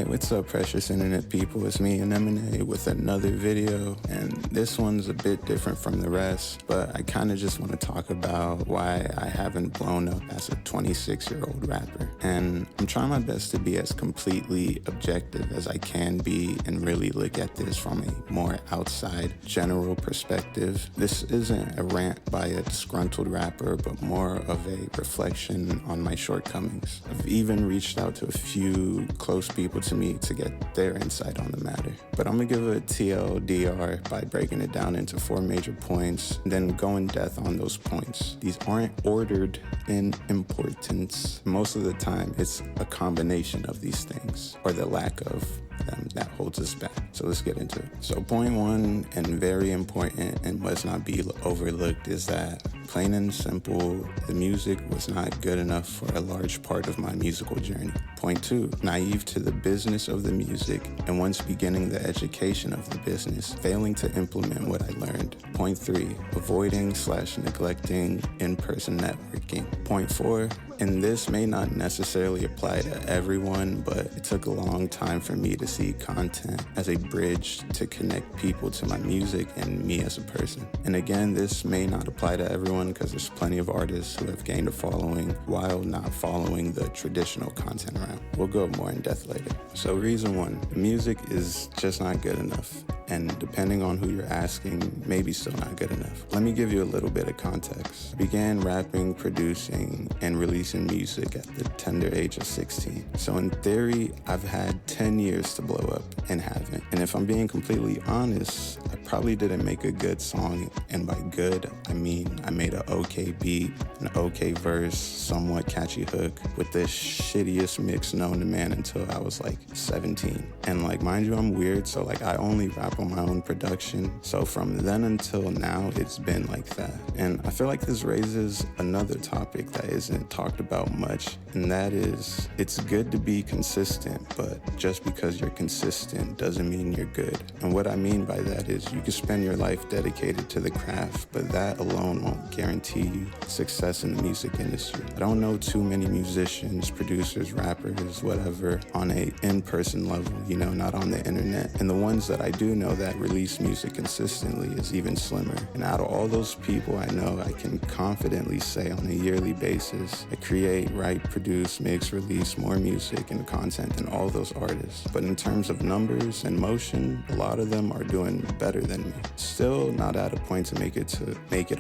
Hey, what's up, precious internet people? It's me, Anemone, with another video, and this one's a bit different from the rest, but I kind of just want to talk about why I haven't blown up as a 26-year-old rapper. And I'm trying my best to be as completely objective as I can be and really look at this from a more outside, general perspective. This isn't a rant by a disgruntled rapper, but more of a reflection on my shortcomings. I've even reached out to a few close people to me to get their insight on the matter. But I'm gonna give a TLDR by breaking it down into 4 major points, and then go in depth on those points. These aren't ordered in importance. Most of the time, it's a combination of these things, or the lack of them, that holds us back. So let's get into it. So point 1, and very important and must not be overlooked, is that plain and simple, the music was not good enough for a large part of my musical journey. Point 2, naive to the business of the music, and once beginning the education of the business, failing to implement what I learned. Point 3, avoiding/neglecting in-person networking. Point 4, and this may not necessarily apply to everyone, but it took a long time for me to see content as a bridge to connect people to my music and me as a person. And again, this may not apply to everyone because there's plenty of artists who have gained a following while not following the traditional content around. We'll go more in depth later. So reason 1, the music is just not good enough. And depending on who you're asking, maybe still not good enough. Let me give you a little bit of context. I began rapping, producing, and releasing music at the tender age of 16. So in theory, I've had 10 years to blow up and haven't. And if I'm being completely honest, I probably didn't make a good song. And by good, I mean I made an okay beat, an okay verse, somewhat catchy hook with the shittiest mix known to man until I was like 17. And like, mind you, I'm weird, so like I only rap on my own production. So from then until now, it's been like that. And I feel like this raises another topic that isn't talked about much, and that is, it's good to be consistent, but just because you're consistent doesn't mean you're good. And what I mean by that is you can spend your life dedicated to the craft, but that alone won't guarantee you success in the music industry. I don't know too many musicians, producers, rappers, whatever, on a in-person level, not on the internet. And the ones that I do know that release music consistently is even slimmer. And out of all those people I know, I can confidently say on a yearly basis, I create, write, produce, mix, release more music and content than all those artists. But in terms of numbers and motion, a lot of them are doing better than me. Still not at a point to make it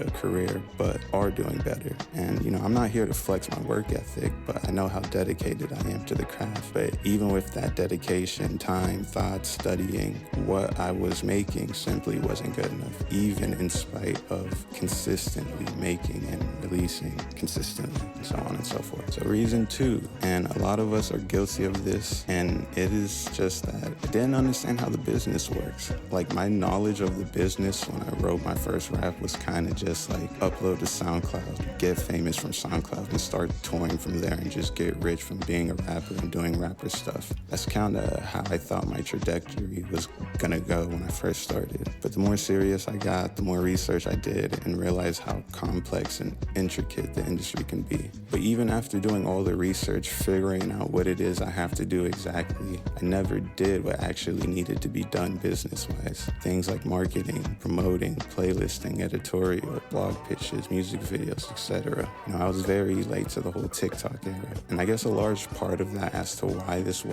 a career, but are doing better. And I'm not here to flex my work ethic, but I know how dedicated I am to the craft. But even with that dedication, time, thought, studying, what I was making simply wasn't good enough, even in spite of consistently making and releasing consistently, and so on and so forth. So reason 2, and a lot of us are guilty of this, and it is just that I didn't understand how the business works. Like, my knowledge of the business when I wrote my first rap was kind of just like upload to SoundCloud, get famous from SoundCloud, and start touring from there and just get rich from being a rapper and doing rapper stuff. That's kind of how I thought my trajectory was gonna go when I first started. But the more serious I got, the more research I did and realized how complex and intricate the industry can be. But even after doing all the research, figuring out what it is I have to do exactly, I never did what actually needed to be done business-wise. Things like marketing, promoting, playlisting, editorial, blog pitches, music videos, etc. I was very late to the whole TikTok era. And I guess a large part of that as to why this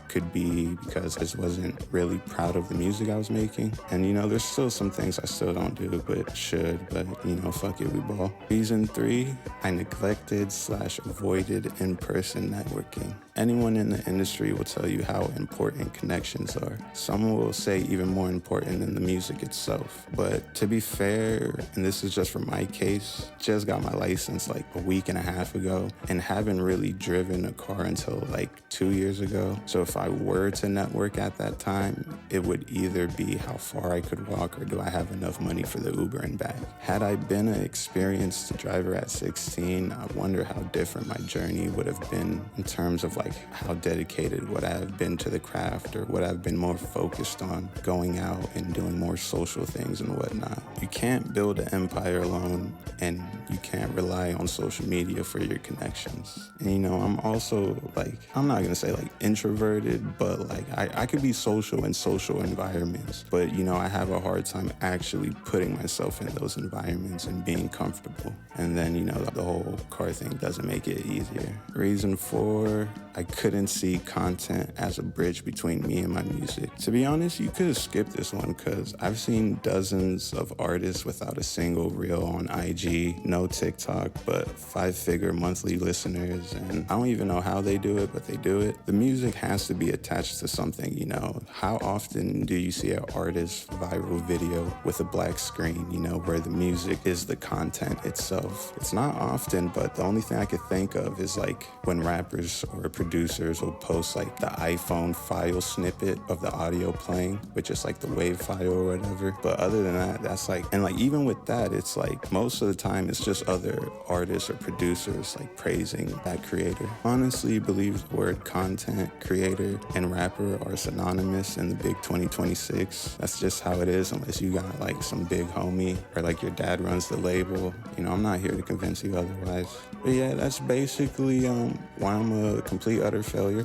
could be because I just wasn't really proud of the music I was making. And there's still some things I still don't do, but should, but fuck it, we ball. Reason 3, I neglected/avoided in-person networking. Anyone in the industry will tell you how important connections are. Some will say even more important than the music itself. But to be fair, and this is just for my case, just got my license like a week and a half ago and haven't really driven a car until like 2 years ago. So if I were to network at that time, it would either be how far I could walk or do I have enough money for the Uber and back. Had I been an experienced driver at 16, I wonder how different my journey would have been in terms of like how dedicated would I have been to the craft, or would I have been more focused on going out and doing more social things and whatnot. You can't build an empire alone, and you can't rely on social media for your connections. And you know, I'm also like, I'm not gonna say like introverted, but like I could be social in social environments, but you know, I have a hard time actually putting myself in those environments and being comfortable. And then, you know, the whole car thing doesn't make it easier. Reason 4, I couldn't see content as a bridge between me and my music. To be honest, you could have skipped this one, because I've seen dozens of artists without a single reel on IG, no TikTok, but 5-figure monthly listeners, and I don't even know how they do it, but they do it. The music has to be attached to something, you know. How often do you see an artist viral video with a black screen, you know, where the music is the content itself? It's not often, but the only thing I could think of is like when rappers or producers will post like the iPhone file snippet of the audio playing, which is like the WAV file or whatever. But other than that, that's like, and like even with that, it's like most of the time it's just other artists or producers like praising that creator. Honestly, believe the word content creator and rapper are synonymous in the big 2026. That's just how it is, unless you got like some big homie or like your dad runs the label. You know, I'm not here to convince you otherwise. But yeah, that's basically why I'm a complete utter failure.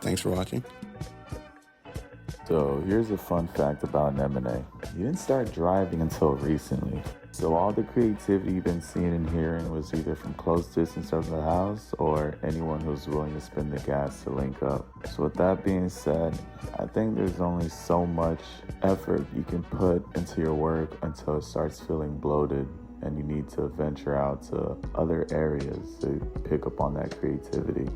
Thanks for watching. So here's a fun fact about Nemine. He didn't start driving until recently. So all the creativity you've been seeing and hearing was either from close distance of the house or anyone who's willing to spin the gas to link up. So with that being said, I think there's only so much effort you can put into your work until it starts feeling bloated, and you need to venture out to other areas to pick up on that creativity.